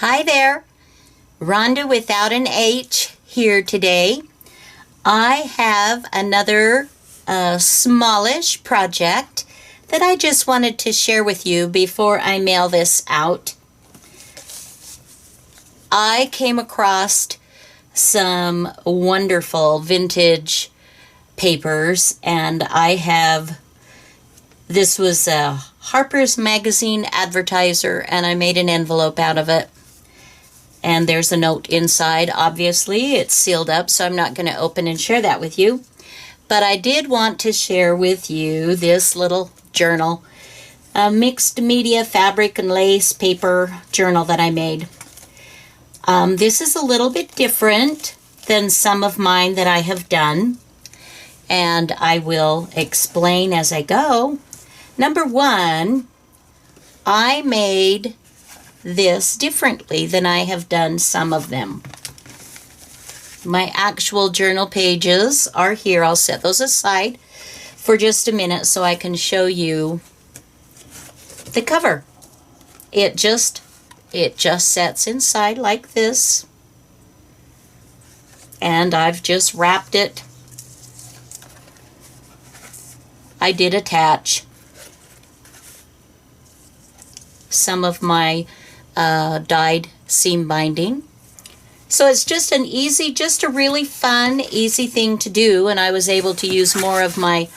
Hi there, Rhonda without an H here today. I have another smallish project that I just wanted to share with you before I mail this out. I came across some wonderful vintage papers, and this was a Harper's Magazine advertiser, and I made an envelope out of it. And there's a note inside. Obviously, it's sealed up, so I'm not going to open and share that with you. But I did want to share with you this little journal, a mixed media fabric and lace paper journal that I made. This is a little bit different than some of mine that I have done, and I will explain as I go. Number one, I made this differently than I have done some of them. My actual journal pages are here. I'll set those aside for just a minute so I can show you the cover. It just sets inside like this, and I've just wrapped it. I did attach some of my dyed seam binding. So it's just a really fun, easy thing to do, and I was able to use more of my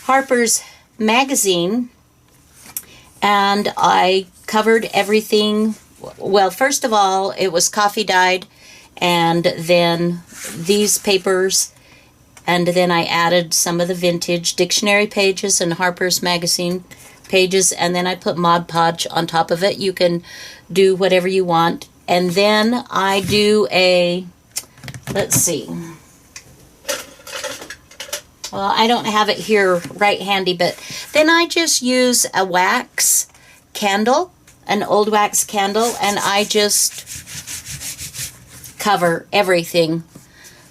Harper's Magazine, and I covered everything. Well, first of all, it was coffee dyed, and then these papers, and then I added some of the vintage dictionary pages and Harper's Magazine pages, and then I put Mod Podge on top of it. You can do whatever you want. And then I do let's see. Well, I don't have it here right handy, but then I just use a wax candle, an old wax candle, and I just cover everything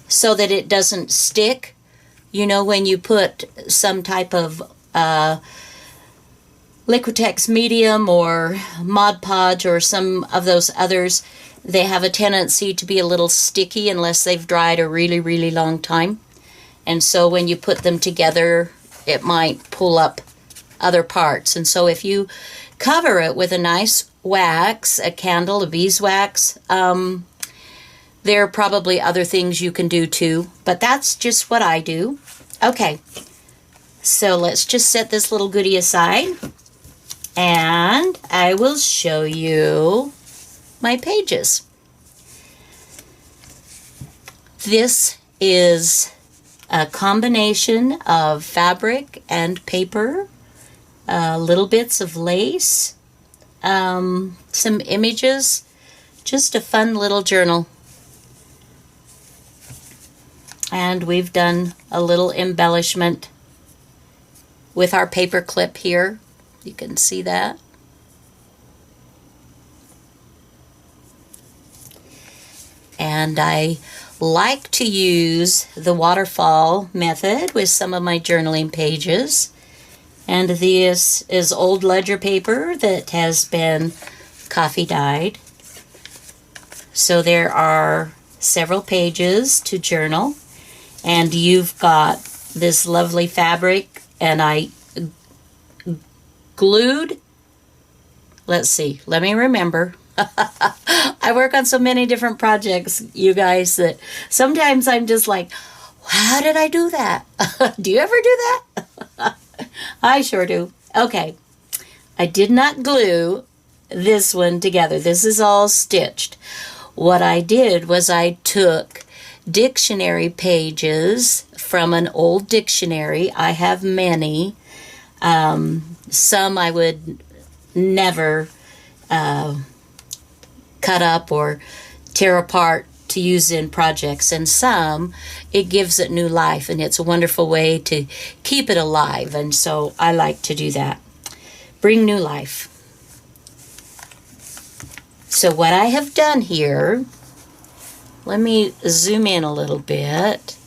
so that it doesn't stick. You know, when you put some type of Liquitex Medium or Mod Podge or some of those others, they have a tendency to be a little sticky unless they've dried a really, really long time. And so when you put them together, it might pull up other parts. And so if you cover it with a nice wax, a candle, a beeswax, there are probably other things you can do too, but that's just what I do. Okay, so let's just set this little goodie aside, and I will show you my pages. This is a combination of fabric and paper, little bits of lace, some images, just a fun little journal. And we've done a little embellishment with our paper clip here. You can see that. And I like to use the waterfall method with some of my journaling pages. And this is old ledger paper that has been coffee dyed. So there are several pages to journal. And you've got this lovely fabric, and I glued, let's see, let me remember. I work on so many different projects, you guys, that sometimes I'm just like, how did I do that? Do you ever do that? I sure do. Okay, I did not glue this one together. This is all stitched. What I did was I took dictionary pages from an old dictionary. I have many. Some I would never cut up or tear apart to use in projects, and some it gives it new life, and it's a wonderful way to keep it alive, and so I like to do that. Bring new life. So what I have done here, let me zoom in a little bit.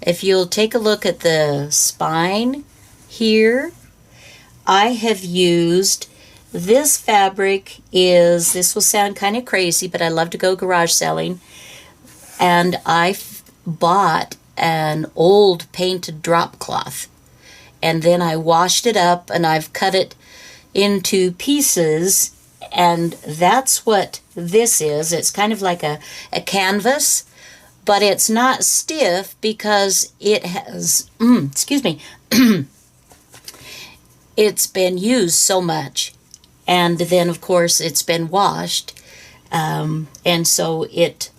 If you'll take a look at the spine here, I have used This fabric is, this will sound kind of crazy, but I love to go garage selling. And I bought an old painted drop cloth. And then I washed it up and I've cut it into pieces. And that's what this is. It's kind of like a canvas, but it's not stiff because it has, excuse me, it's been used so much. And then, of course, it's been washed. And so it,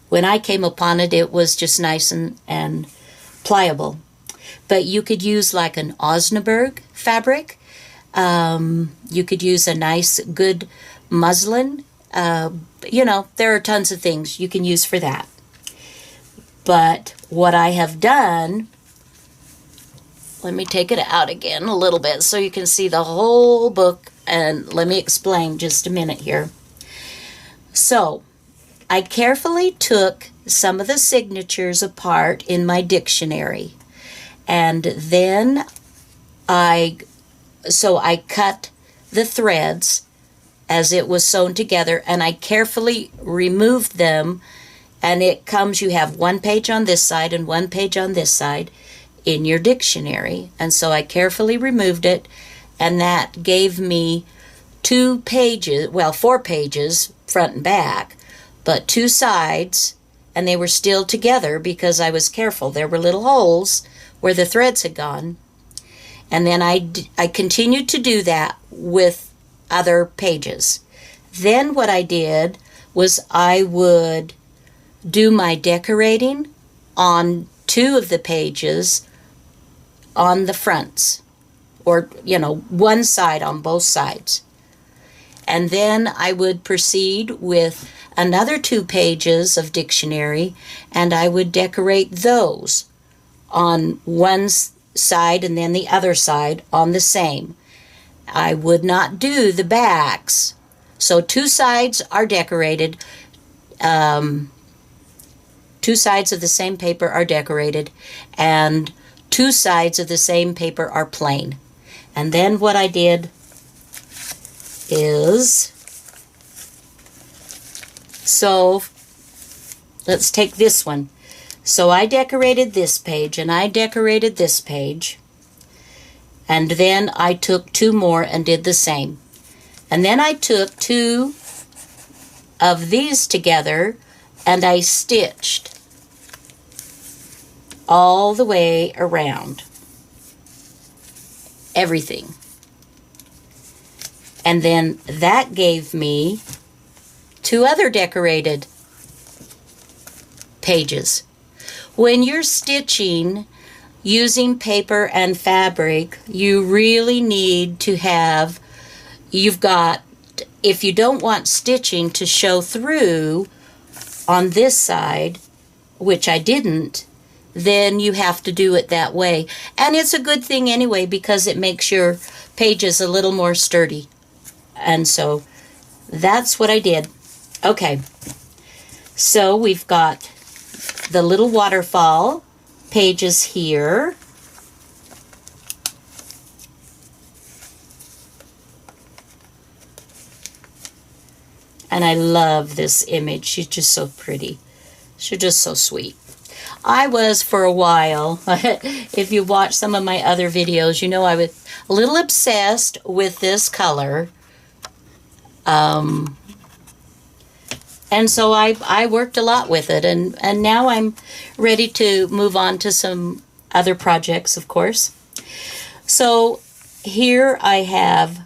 when I came upon it, it was just nice and pliable. But you could use like an Osnaburg fabric. You could use a nice, good muslin. You know, there are tons of things you can use for that. But what I have done, let me take it out again a little bit so you can see the whole book. And let me explain just a minute here. So, I carefully took some of the signatures apart in my dictionary. And then I cut the threads as it was sewn together, and I carefully removed them. And it comes, you have one page on this side and one page on this side in your dictionary. And so I carefully removed it, and that gave me 2 pages, well, 4 pages, front and back, but 2 sides, and they were still together because I was careful. There were little holes where the threads had gone. And then I continued to do that with other pages. Then what I did was I would do my decorating on 2 of the pages on the fronts, or, you know, one side on both sides. And then I would proceed with another 2 pages of dictionary, and I would decorate those on one side and then the other side on the same. I would not do the backs. So 2 sides are decorated. 2 sides of the same paper are decorated, and 2 sides of the same paper are plain. And then what I did is, so let's take this one. So I decorated this page and I decorated this page, and then I took 2 more and did the same. And then I took 2 of these together and I stitched all the way around everything. And then that gave me 2 other decorated pages. When you're stitching using paper and fabric, you really need to have, if you don't want stitching to show through on this side, which I didn't, then you have to do it that way. And it's a good thing anyway because it makes your pages a little more sturdy. And so that's what I did. Okay, so we've got the little waterfall pages here. And I love this image. She's just so pretty. She's just so sweet. I was for a while, if you watch some of my other videos, you know I was a little obsessed with this color. And so I worked a lot with it, and now I'm ready to move on to some other projects, of course. So here I have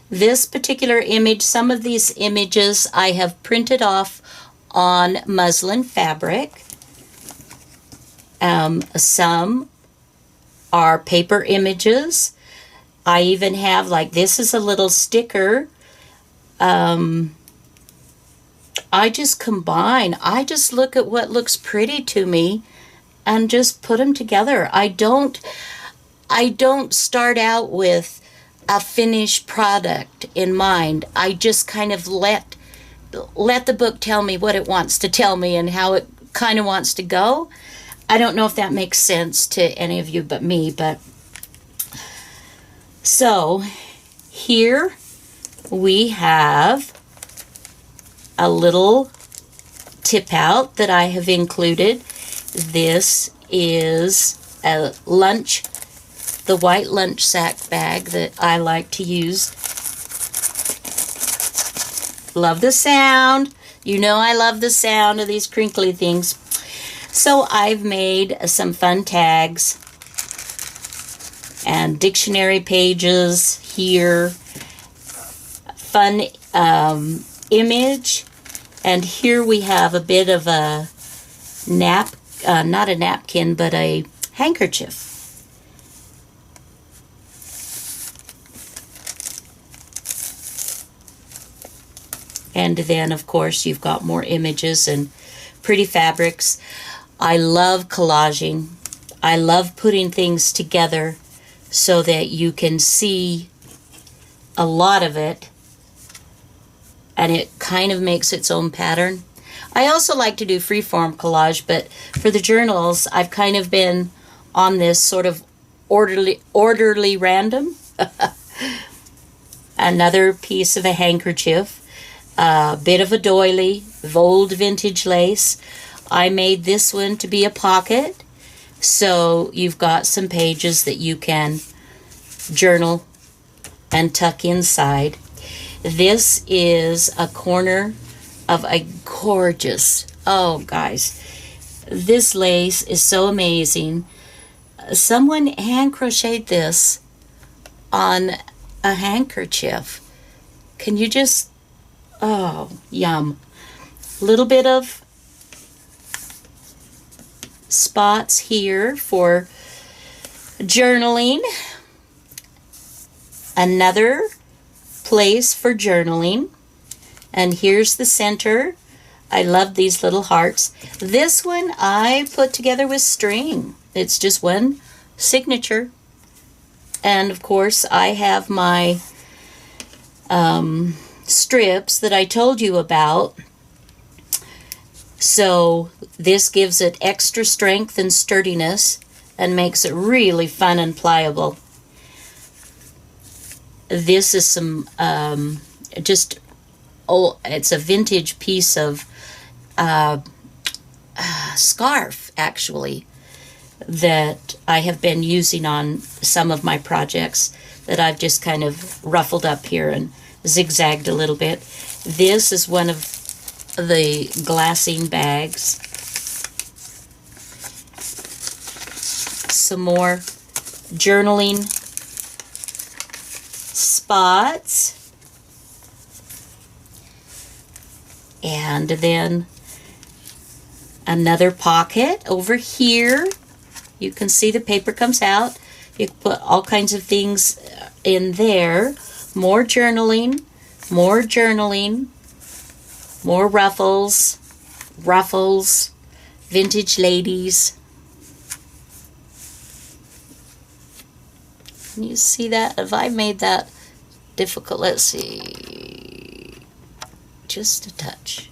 this particular image. Some of these images I have printed off on muslin fabric. Some are paper images. I even have, like, this is a little sticker. I just combine. I just look at what looks pretty to me and just put them together. I don't start out with a finished product in mind. I just kind of let the book tell me what it wants to tell me and how it kind of wants to go. I don't know if that makes sense to any of you but me, but So here we have a little tip out that I have included. This is a lunch, the white lunch sack bag that I like to use. Love the sound. You know I love the sound of these crinkly things. So I've made some fun tags and dictionary pages here. Fun image. And here we have a bit of a not a napkin, but a handkerchief. And then, of course, you've got more images and pretty fabrics. I love collaging. I love putting things together so that you can see a lot of it, and it kind of makes its own pattern. I also like to do freeform collage, but for the journals, I've kind of been on this sort of orderly random. Another piece of a handkerchief. A bit of a doily, old vintage lace. I made this one to be a pocket, so you've got some pages that you can journal and tuck inside. This is a corner of a gorgeous, oh guys, this lace is so amazing. Someone hand crocheted this on a handkerchief. Can you just, oh, yum. A little bit of spots here for journaling. Another place for journaling. And here's the center. I love these little hearts. This one I put together with string. It's just one signature. And of course I have my strips that I told you about. So this gives it extra strength and sturdiness and makes it really fun and pliable. This is some it's a vintage piece of scarf, actually, that I have been using on some of my projects that I've just kind of ruffled up here and zigzagged a little bit. This is one of the glassine bags. Some more journaling spots. And then another pocket over here. You can see the paper comes out. You can put all kinds of things in there. More journaling, more journaling, more ruffles, vintage ladies. Can you see that? Have I made that difficult? Let's see. Just a touch.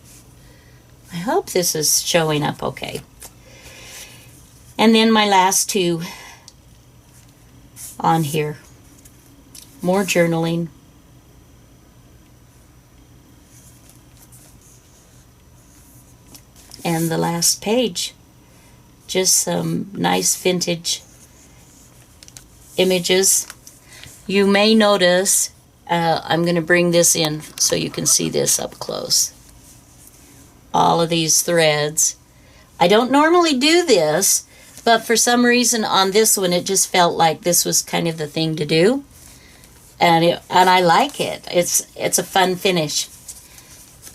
I hope this is showing up okay. And then my last two on here. More journaling. And the last page. Just some nice vintage images. You may notice, I'm going to bring this in so you can see this up close. All of these threads. I don't normally do this, but for some reason on this one it just felt like this was kind of the thing to do. And I like it. It's a fun finish.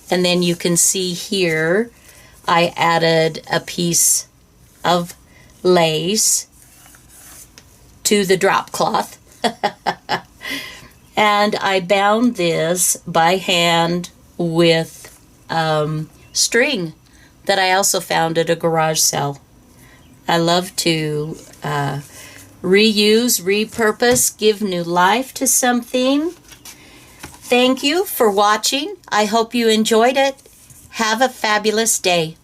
And then you can see here I added a piece of lace to the drop cloth. And I bound this by hand with string that I also found at a garage sale. I love to reuse, repurpose, give new life to something. Thank you for watching. I hope you enjoyed it. Have a fabulous day.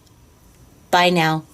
Bye now.